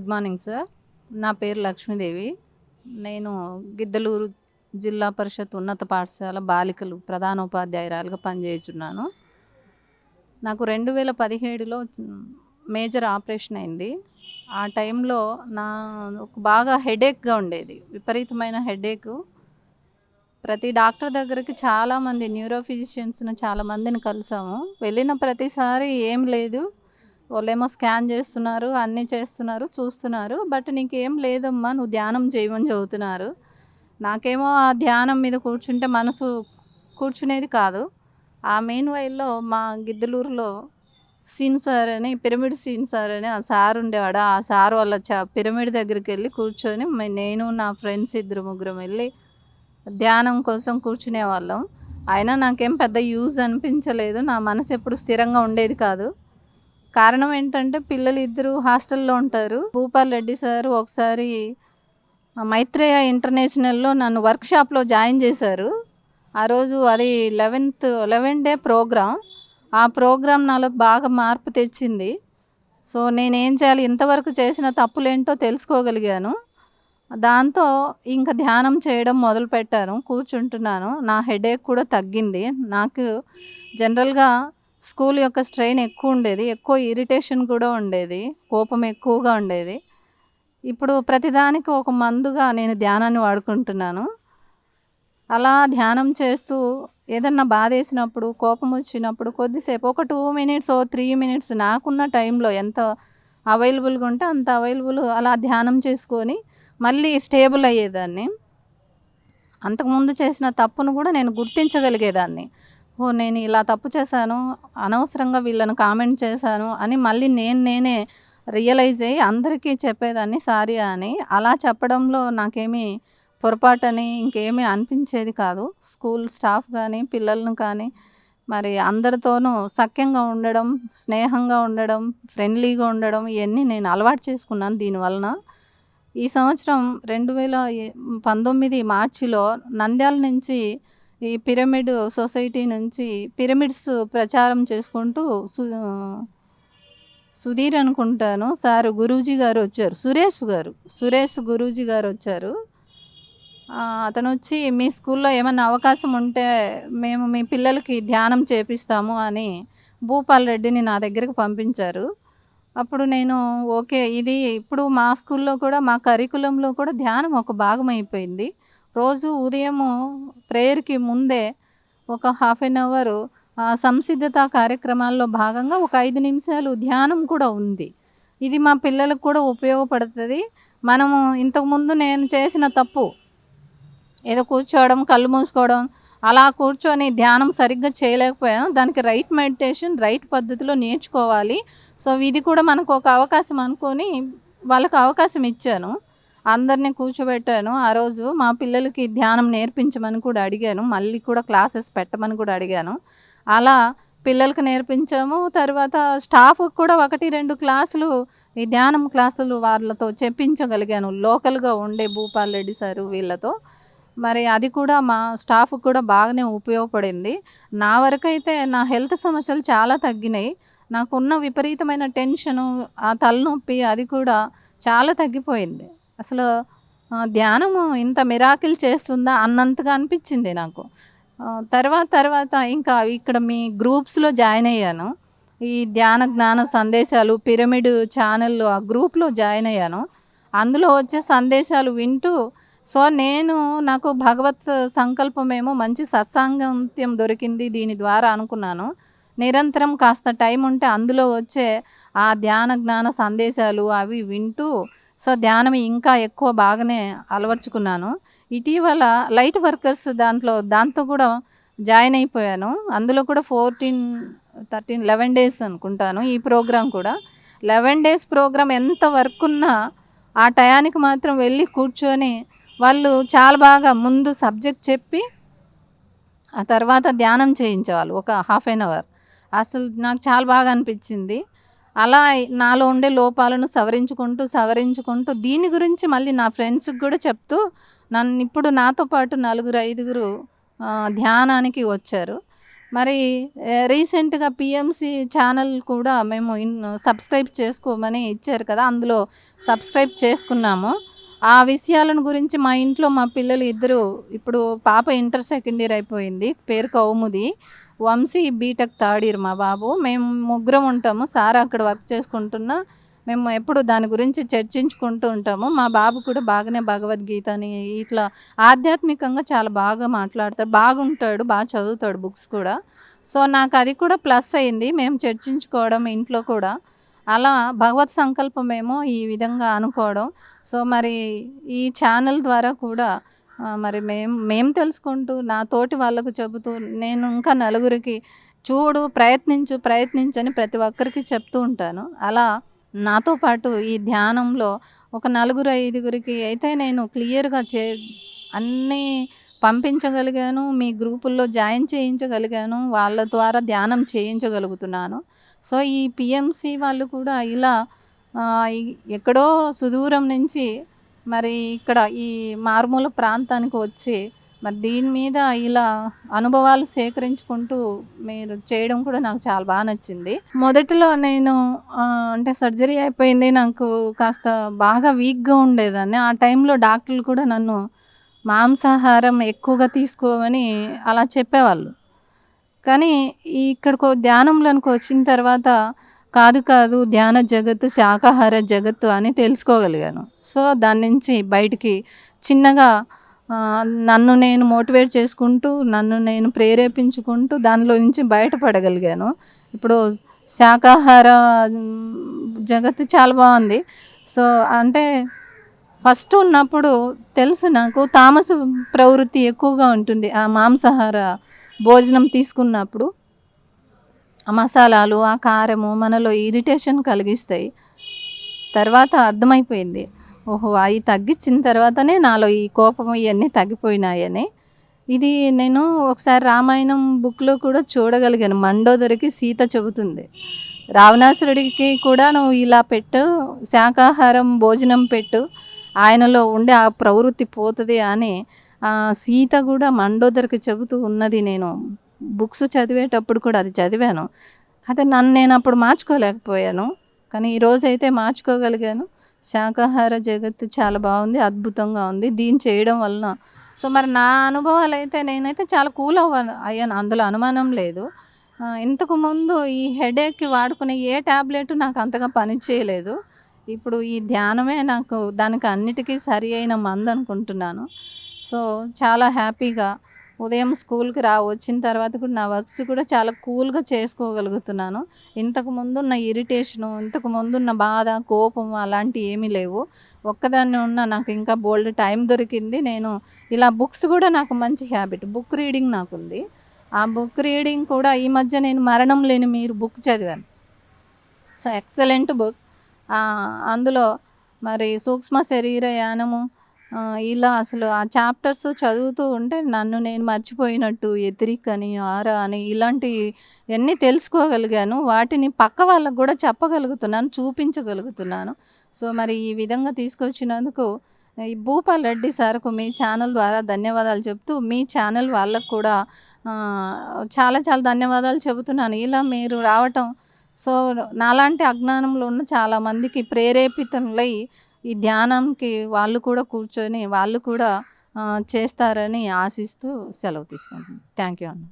Good morning sir. నా పేరు లక్ష్మీదేవి. నేను గిద్దలూరు జిల్లా పరిషత్ ఉన్నత పాఠశాల బాలికలు ప్రధానోపాధ్యాయురాలుగా పనిచేయుచున్నాను. నాకు 2017లో మేజర్ ఆపరేషన్ అయింది. ఆ టైంలో నాకు బాగా హెడేక్‌గా ఉండేది. విపరీతమైన హెడేకు. ప్రతి డాక్టర్ దగ్గరికి చాలామంది న్యూరో ఫిజిషియన్స్‌ని చాలామందిని కలిసాము. వెళ్ళిన ప్రతిసారి ఏం లేదు. వాళ్ళేమో స్కాన్ చేస్తున్నారు, అన్నీ చేస్తున్నారు, చూస్తున్నారు. బట్ నీకేం లేదమ్మా, నువ్వు ధ్యానం చేయమని చెబుతున్నారు. నాకేమో ఆ ధ్యానం మీద కూర్చుంటే మనసు కూర్చునేది కాదు. ఆ మెయిన్ వైల్‌లో మా గిద్దలూరులో సీను సార్ అని, పిరమిడ్ సీను సార్ అని ఆ సార్ ఉండేవాడు. ఆ సార్ వాళ్ళ పిరమిడ్ దగ్గరికెళ్ళి కూర్చొని నేను నా ఫ్రెండ్స్ ఇద్దరు ముగ్గురం వెళ్ళి ధ్యానం కోసం కూర్చునేవాళ్ళం. అయినా నాకేం పెద్ద యూజ్ అనిపించలేదు. నా మనసు ఎప్పుడు స్థిరంగా ఉండేది కాదు. కారణం ఏంటంటే పిల్లలు ఇద్దరు హాస్టల్లో ఉంటారు. భూపాల్ రెడ్డి సార్ ఒకసారి మైత్రేయ ఇంటర్నేషనల్‌లో నన్ను వర్క్‌షాప్‌లో జాయిన్ చేశారు. ఆ రోజు అది 11 డే ప్రోగ్రామ్. ఆ ప్రోగ్రామ్ నాలో బాగా మార్పు తెచ్చింది. సో, నేనేం చేయాలి, ఇంతవరకు చేసిన తప్పులేంటో తెలుసుకోగలిగాను. దాంతో ఇంక ధ్యానం చేయడం మొదలుపెట్టాను. కూర్చుంటున్నాను. నా హెడేక్ కూడా తగ్గింది. నాకు జనరల్‌గా స్కూల్ యొక్క స్ట్రెయిన్ ఎక్కువుండేది. ఎక్కువ ఇరిటేషన్ కూడా ఉండేది. కోపం ఎక్కువగా ఉండేది. ఇప్పుడు ప్రతిదానికి ఒక మందుగా నేను ధ్యానాన్ని వాడుకుంటున్నాను. అలా ధ్యానం చేస్తూ ఏదన్నా బాధేసినప్పుడు, కోపం వచ్చినప్పుడు కొద్దిసేపు ఒక 2 మినిట్స్, 3 మినిట్స్ నాకున్న టైంలో ఎంత అవైలబుల్‌గా ఉంటే అంత అవైలబుల్ అలా ధ్యానం చేసుకొని మళ్ళీ స్టేబుల్ అయ్యేదాన్ని. అంతకుముందు చేసిన తప్పును కూడా నేను గుర్తించగలిగేదాన్ని. ఓహ్! నేను ఇలా తప్పు చేశాను, అనవసరంగా వీళ్ళని కామెంట్ చేశాను అని మళ్ళీ నేనే రియలైజ్ అయ్యి అందరికీ చెప్పేదాన్ని సారీ అని. అలా చెప్పడంలో నాకేమీ పొరపాటని ఇంకేమీ అనిపించేది కాదు. స్కూల్ స్టాఫ్ గానీ, పిల్లలను కానీ మరి అందరితోనూ సఖ్యంగా ఉండడం, స్నేహంగా ఉండడం, ఫ్రెండ్లీగా ఉండడం ఇయన్నీ నేను అలవాటు చేసుకున్నాను దీనివలన. ఈ సంవత్సరం 2019 మార్చిలో నంద్యాల నుంచి ఈ పిరమిడ్ సొసైటీ నుంచి పిరమిడ్స్ ప్రచారం చేసుకుంటూ సుధీర్ అనుకుంటాను సార్ గురూజీ గారు వచ్చారు. సురేష్ గురూజీ గారు వచ్చారు. అతనొచ్చి మీ స్కూల్లో ఏమన్నా అవకాశం ఉంటే మేము మీ పిల్లలకి ధ్యానం చేపిస్తాము అని భూపాల్ రెడ్డిని నా దగ్గరికి పంపించారు. అప్పుడు నేను ఓకే, ఇది ఇప్పుడు మా స్కూల్లో కూడా మా కరికులంలో కూడా ధ్యానం ఒక భాగం అయిపోయింది. రోజు ఉదయము ప్రేయర్‌కి ముందే ఒక హాఫ్ ఎన్ అవరు సంసిద్ధత కార్యక్రమాల్లో భాగంగా ఒక 5 నిమిషాలు ధ్యానం కూడా ఉంది. ఇది మా పిల్లలకు కూడా ఉపయోగపడుతది. మనము ఇంతకుముందు నేను చేసిన తప్పు ఏదో కూర్చోవడం, కళ్ళు మూసుకోవడం, అలా కూర్చొని ధ్యానం సరిగ్గా చేయలేకపోయాను. దానికి రైట్ మెడిటేషన్, రైట్ పద్ధతిలో నేర్చుకోవాలి. సో, ఇది కూడా మనకు ఒక అవకాశం అనుకోని వాళ్ళకి అవకాశం ఇచ్చాను. అందరిని కూర్చోబెట్టాను. ఆ రోజు మా పిల్లలకి ధ్యానం నేర్పించమని కూడా అడిగాను. మళ్ళీ కూడా క్లాసెస్ పెట్టమని కూడా అడిగాను. అలా పిల్లలకి నేర్పించాము. తర్వాత స్టాఫ్‌కి కూడా 1, 2 క్లాసులు ఈ ధ్యానం క్లాసులు వాళ్ళతో చెప్పించగలిగాను. లోకల్‌గా ఉండే భూపాల్ రెడ్డి సారు వీళ్ళతో. మరి అది కూడా మా స్టాఫ్‌కి కూడా బాగానే ఉపయోగపడింది. నా వరకైతే నా హెల్త్ సమస్యలు చాలా తగ్గినాయి. నాకున్న విపరీతమైన టెన్షను, ఆ తలనొప్పి అది కూడా చాలా తగ్గిపోయింది. అసలు ధ్యానము ఇంత మిరాకిల్ చేస్తుందా అన్నంతగా అనిపించింది నాకు. తర్వాత ఇంకా ఇక్కడ మీ గ్రూప్స్‌లో జాయిన్ అయ్యాను. ఈ ధ్యాన జ్ఞాన సందేశాలు పిరమిడ్ ఛానెల్ ఆ గ్రూప్‌లో జాయిన్ అయ్యాను. అందులో వచ్చే సందేశాలు వింటూ నాకు భగవత్ సంకల్పమేమో మంచి సత్సాంగత్యం దొరికింది దీని ద్వారా అనుకున్నాను. నిరంతరం కాస్త టైం ఉంటే అందులో వచ్చే ఆ ధ్యాన జ్ఞాన సందేశాలు అవి వింటూ ధ్యానం ఇంకా ఎక్కువ బాగానే అలవర్చుకున్నాను. ఇటీవల లైట్ వర్కర్స్ దాంతో కూడా జాయిన్ అయిపోయాను. అందులో కూడా 11 డేస్ అనుకుంటాను ఈ ప్రోగ్రామ్ కూడా. 11 డేస్ ప్రోగ్రామ్ ఎంత వర్క్ ఉన్నా ఆ టయానికి మాత్రం వెళ్ళి కూర్చొని వాళ్ళు చాలా బాగా ముందు సబ్జెక్ట్ చెప్పి ఆ తర్వాత ధ్యానం చేయించేవాళ్ళు ఒక హాఫ్ ఎన్ అవర్. అసలు నాకు చాలా బాగా అనిపించింది. అలా నాలో ఉండే లోపాలను సవరించుకుంటూ దీని గురించి మళ్ళీ నా ఫ్రెండ్స్‌కి కూడా చెప్తూ ఇప్పుడు నాతో పాటు నలుగురు, ఐదుగురు ధ్యానానికి వచ్చారు. మరి రీసెంట్‌గా పీఎంసీ ఛానల్ కూడా మేము సబ్స్క్రైబ్ చేసుకోమని ఇచ్చారు కదా! అందులో సబ్స్క్రైబ్ చేసుకున్నాము. ఆ విషయాలను గురించి మా ఇంట్లో మా పిల్లలు ఇద్దరు, ఇప్పుడు పాప ఇంటర్ సెకండ్ ఇయర్ అయిపోయింది. పేరు కౌముది. వంశీ బీటెక్ థర్డ్ ఇయర్ మా బాబు. మేము ముగ్గురం ఉంటాము. సార్ అక్కడ వర్క్ చేసుకుంటున్నా. మేము ఎప్పుడు దాని గురించి చర్చించుకుంటూ ఉంటాము. మా బాబు కూడా బాగానే భగవద్గీతని ఇట్లా ఆధ్యాత్మికంగా చాలా బాగా మాట్లాడతాడు. బాగుంటాడు. చదువుతాడు బుక్స్ కూడా. సో, నాకది కూడా ప్లస్ అయింది. మేము చర్చించుకోవడం ఇంట్లో కూడా. అలా భగవత్ సంకల్పమేమో ఈ విధంగా అనుకోవడం. సో, మరి ఈ ఛానల్ ద్వారా కూడా మరి మేము తెలుసుకుంటూ నా తోటి వాళ్ళకు చెబుతూ నేను ఇంకా నలుగురికి చూడు, ప్రయత్నించని ప్రతి ఒక్కరికి చెప్తూ ఉంటాను. అలా నాతో పాటు ఈ ధ్యానంలో ఒక నలుగురు, ఐదుగురికి అయితే నేను క్లియర్‌గా అన్నీ పంపించగలిగాను. మీ గ్రూపుల్లో జాయిన్ చేయించగలిగాను. వాళ్ళ ద్వారా ధ్యానం చేయించగలుగుతున్నాను. సో, ఈ పీఎంసీ వాళ్ళు కూడా ఇలా ఆహ్, ఇ ఎక్కడో సుదూరం నుంచి మరి ఇక్కడ ఈ మారుమూల ప్రాంతానికి వచ్చి మరి దీని మీద ఇలా అనుభవాలు సేకరించుకుంటూ మీరు చేయడం కూడా నాకు చాలా నచ్చింది. మొదట్లో నేను అంటే సర్జరీ అయిపోయింది. నాకు కాస్త బాగా వీక్‌గా ఉండేదాన్ని. ఆ టైంలో డాక్టర్లు కూడా నన్ను మాంసాహారం ఎక్కువగా తీసుకోమని అలా చెప్పేవాళ్ళు. కానీ ధ్యానంలోనికి వచ్చిన తర్వాత కాదు ధ్యాన జగత్తు, శాకాహార జగత్తు అని తెలుసుకోగలిగాను. సో, దాని నుంచి బయటికి చిన్నగా నన్ను నేను మోటివేట్ చేసుకుంటూ, నన్ను నేను ప్రేరేపించుకుంటూ దానిలో నుంచి బయటపడగలిగాను. ఇప్పుడు శాకాహార జగత్తు చాలా బాగుంది. సో, అంటే ఫస్ట్ ఉన్నప్పుడు తెలుసు నాకు తామస ప్రవృత్తి ఎక్కువగా ఉంటుంది. ఆ మాంసాహార భోజనం తీసుకున్నప్పుడు ఆ మసాలాలు, ఆ కారము మనలో ఇరిటేషన్ కలిగిస్తాయి. తర్వాత అర్థమైపోయింది. ఓహో! అయి తగ్గించిన తర్వాతనే నాలో ఈ కోపం ఇయన్నీ తగ్గిపోయినాయని. ఇది నేను ఒకసారి రామాయణం బుక్‌లో కూడా చూడగలిగాను. మండోదరికి సీత చెబుతుంది. రావణాసురుడికి కూడా నువ్వు ఇలా పెట్టు, శాకాహారం భోజనం పెట్టు, ఆయనలో ఉండే ఆ ప్రవృత్తి పోతది అని సీత కూడా మండోదరికి చెబుతూ ఉన్నది నేను బుక్స్ చదివేటప్పుడు కూడా అది చదివాను. అయితే నన్ను నేను అప్పుడు మార్చుకోలేకపోయాను. కానీ ఈరోజైతే మార్చుకోగలిగాను. శాకాహార జగత్తు చాలా బాగుంది. అద్భుతంగా ఉంది. దీన్ని చేయడం వలన సో, మరి నా అనుభవాలైతే నేనైతే చాలా కూల్ అయ్యాను. అందులో అనుమానం లేదు. ఇంతకుముందు ఈ హెడేక్‌కి వాడుకునే ఏ టాబ్లెట్ నాకు అంతగా పనిచేయలేదు. ఇప్పుడు ఈ ధ్యానమే నాకు దానికి అన్నిటికీ సరి అయిన మందనుకుంటున్నాను. సో, చాలా హ్యాపీగా ఉదయం స్కూల్‌కి వచ్చిన తర్వాత కూడా నా వర్క్స్ కూడా చాలా కూల్‌గా చేసుకోగలుగుతున్నాను. ఇంతకుముందున్న ఇరిటేషను, ఇంతకుముందున్న బాధ, కోపం అలాంటివి ఏమీ లేవు. ఒక్కదాన్నే ఉన్నా నాకు ఇంకా బోలెడు టైం దొరికింది. నేను ఇలా బుక్స్ కూడా నాకు మంచి హ్యాబిట్. బుక్ రీడింగ్ నాకుంది. ఆ బుక్ రీడింగ్ కూడా ఈ మధ్య నేను 'మరణం లేని మీరు' బుక్ చదివాను. So, excellent book. అందులో మరి సూక్ష్మ శరీర యానము ఇలా అసలు ఆ చాప్టర్స్ చదువుతూ ఉంటే నన్ను నేను మర్చిపోయినట్టు, ఎతిరిక్ అని, ఆరా అని ఇలాంటివన్నీ తెలుసుకోగలిగాను. వాటిని పక్క వాళ్ళకి కూడా చెప్పగలుగుతున్నాను, చూపించగలుగుతున్నాను. సో, మరి ఈ విధంగా తీసుకొచ్చినందుకు ఈ భూపాల్ రెడ్డి సార్‌కు మీ ఛానల్ ద్వారా ధన్యవాదాలు చెప్తూ, మీ ఛానల్ వాళ్ళకు కూడా చాలా చాలా ధన్యవాదాలు చెబుతున్నాను. ఇలా మీరు రావటం సో, నాలాంటి అజ్ఞానంలో ఉన్న చాలామందికి ప్రేరేపితులై ఈ ధ్యానంకి వాళ్ళు కూడా కూర్చొని వాళ్ళు కూడా చేస్తారని ఆశిస్తూ సెలవు తీసుకుంటున్నాను. థ్యాంక్ యూ అండి.